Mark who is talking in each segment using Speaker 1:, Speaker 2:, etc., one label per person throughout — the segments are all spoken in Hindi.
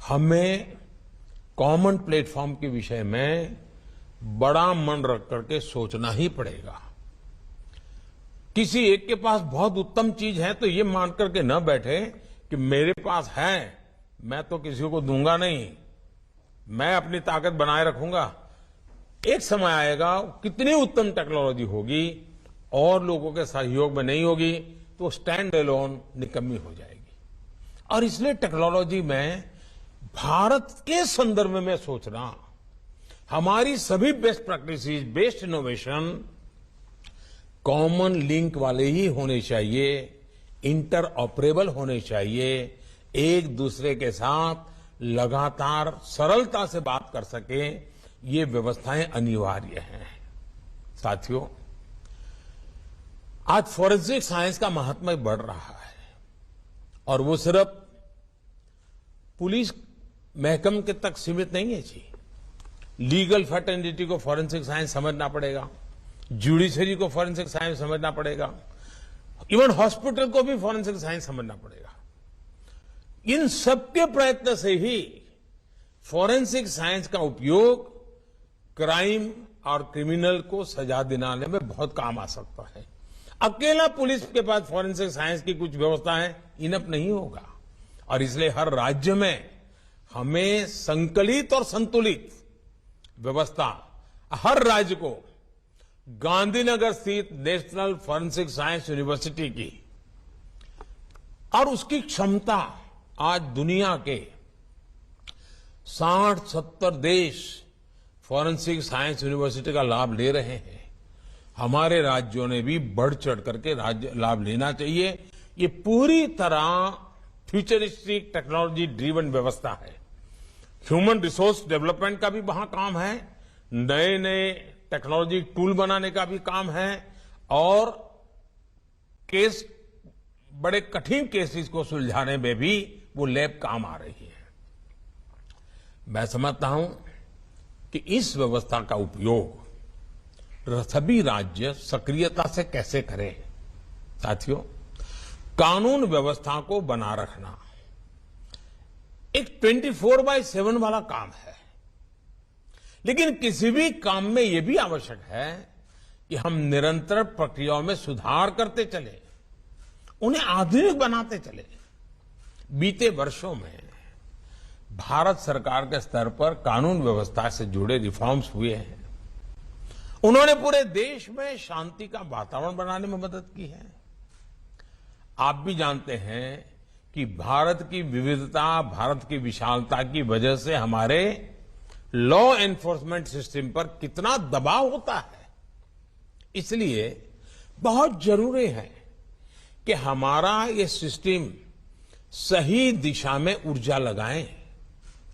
Speaker 1: हमें कॉमन प्लेटफॉर्म के विषय में बड़ा मन रख करके सोचना ही पड़ेगा। किसी एक के पास बहुत उत्तम चीज है तो ये मान करके न बैठे कि मेरे पास है, मैं तो किसी को दूंगा नहीं, मैं अपनी ताकत बनाए रखूंगा। एक समय आएगा, कितनी उत्तम टेक्नोलॉजी होगी और लोगों के सहयोग में नहीं होगी तो स्टैंड अलोन निकम्मी हो जाएगी। और इसलिए टेक्नोलॉजी में भारत के संदर्भ में सोचना, हमारी सभी best practices, best innovation common link वाले ही होने चाहिए, इंटर ऑपरेबल होने चाहिए, एक दूसरे के साथ लगातार सरलता से बात कर सके, ये व्यवस्थाएं अनिवार्य हैं। साथियों, आज फॉरेंसिक साइंस का महत्व बढ़ रहा है और वो सिर्फ पुलिस महकम के तक सीमित नहीं है जी। लीगल फर्टेनिटी को फॉरेंसिक साइंस समझना पड़ेगा, जुडिशरी को फॉरेंसिक साइंस समझना पड़ेगा, इवन हॉस्पिटल को भी फॉरेंसिक साइंस समझना पड़ेगा। इन सबके प्रयत्न से ही फॉरेंसिक साइंस का उपयोग क्राइम और क्रिमिनल को सजा दिलाने में बहुत काम आ सकता है। अकेला पुलिस के पास फॉरेंसिक साइंस की कुछ व्यवस्थाएं इनफ नहीं होगा और इसलिए हर राज्य में हमें संकलित और संतुलित व्यवस्था, हर राज्य को गांधीनगर स्थित नेशनल फॉरेंसिक साइंस यूनिवर्सिटी की और उसकी क्षमता आज दुनिया के 60-70 देश फॉरेंसिक साइंस यूनिवर्सिटी का लाभ ले रहे हैं। हमारे राज्यों ने भी बढ़ चढ़ करके लाभ लेना चाहिए। ये पूरी तरह फ्यूचरिस्टिक टेक्नोलॉजी ड्रिवन व्यवस्था है। ह्यूमन रिसोर्स डेवलपमेंट का भी वहां काम है, नए नए टेक्नोलॉजी टूल बनाने का भी काम है और केस, बड़े कठिन केसेस को सुलझाने में भी वो लैब काम आ रही है। मैं समझता हूं कि इस व्यवस्था का उपयोग सभी राज्य सक्रियता से कैसे करें। साथियों, कानून व्यवस्था को बना रखना एक 24/7 वाला काम है, लेकिन किसी भी काम में यह भी आवश्यक है कि हम निरंतर प्रक्रियाओं में सुधार करते चले, उन्हें आधुनिक बनाते चले। बीते वर्षों में भारत सरकार के स्तर पर कानून व्यवस्था से जुड़े रिफॉर्म्स हुए हैं। उन्होंने पूरे देश में शांति का वातावरण बनाने में मदद की है। आप भी जानते हैं कि भारत की विविधता, भारत की विशालता की वजह से हमारे लॉ एनफोर्समेंट सिस्टम पर कितना दबाव होता है। इसलिए बहुत जरूरी है कि हमारा ये सिस्टम सही दिशा में ऊर्जा लगाएं,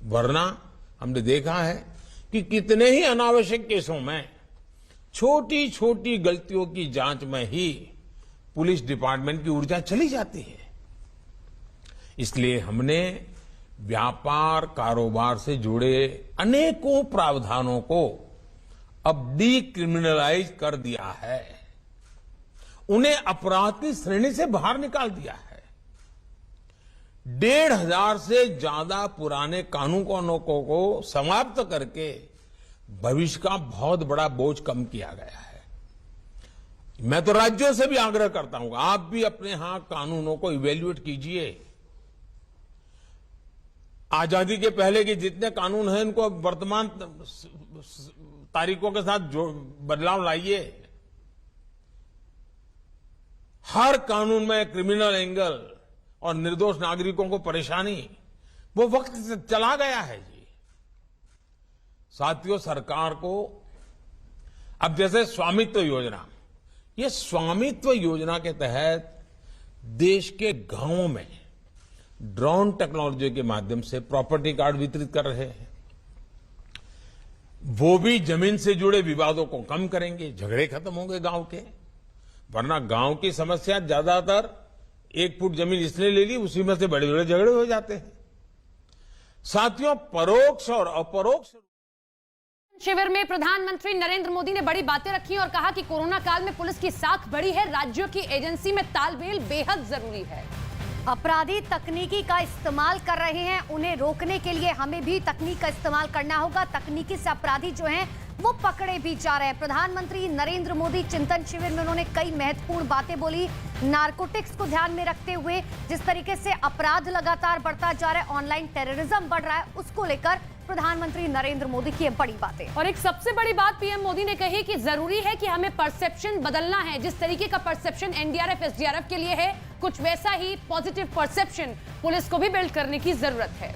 Speaker 1: वरना हमने देखा है कि कितने ही अनावश्यक केसों में छोटी छोटी गलतियों की जांच में ही पुलिस डिपार्टमेंट की ऊर्जा चली जाती है। इसलिए हमने व्यापार कारोबार से जुड़े अनेकों प्रावधानों को अब डीक्रिमिनलाइज कर दिया है, उन्हें अपराध की श्रेणी से बाहर निकाल दिया है। 1,500 से ज्यादा पुराने कानूनों को समाप्त करके भविष्य का बहुत बड़ा बोझ कम किया गया है। मैं तो राज्यों से भी आग्रह करता हूं, आप भी अपने यहां कानूनों को इवेल्युएट कीजिए। आजादी के पहले के जितने कानून हैं उनको वर्तमान तारीखों के साथ बदलाव लाइए। हर कानून में क्रिमिनल एंगल और निर्दोष नागरिकों को परेशानी, वो वक्त चला गया है जी। साथियों, सरकार को अब जैसे स्वामित्व योजना, ये स्वामित्व योजना के तहत देश के गांवों में ड्रोन टेक्नोलॉजी के माध्यम से प्रॉपर्टी कार्ड वितरित कर रहे हैं। वो भी जमीन से जुड़े विवादों को कम करेंगे, झगड़े खत्म होंगे गांव के। वरना गांव की समस्या ज्यादातर 1 फुट जमीन इसने ले ली, उसी में से बड़े बड़े झगड़े हो जाते हैं। साथियों, परोक्ष और अपरोक्ष
Speaker 2: शिविर में प्रधानमंत्री नरेंद्र मोदी ने बड़ी बातें रखी और कहा कि कोरोना काल में पुलिस की साख बढ़ी है, राज्यों की एजेंसी में तालमेल बेहद जरूरी है। अपराधी तकनीकी का इस्तेमाल कर रहे हैं, उन्हें रोकने के लिए हमें भी तकनीक का इस्तेमाल करना होगा। तकनीकी से अपराधी जो हैं वो पकड़े भी जा रहे हैं। प्रधानमंत्री नरेंद्र मोदी चिंतन शिविर में उन्होंने कई महत्वपूर्ण बातें बोली। नारकोटिक्स को ध्यान में रखते हुए जिस तरीके से अपराध लगातार बढ़ता जा रहा है, ऑनलाइन टेररिज्म बढ़ रहा है, उसको लेकर प्रधानमंत्री नरेंद्र मोदी की बड़ी बातें। और एक सबसे बड़ी बात पीएम मोदी ने कही कि जरूरी है कि हमें परसेप्शन बदलना है। जिस तरीके का परसेप्शन एनडीआरएफ एसडीआरएफ के लिए है, कुछ वैसा ही पॉजिटिव परसेप्शन पुलिस को भी बिल्ड करने की जरूरत है।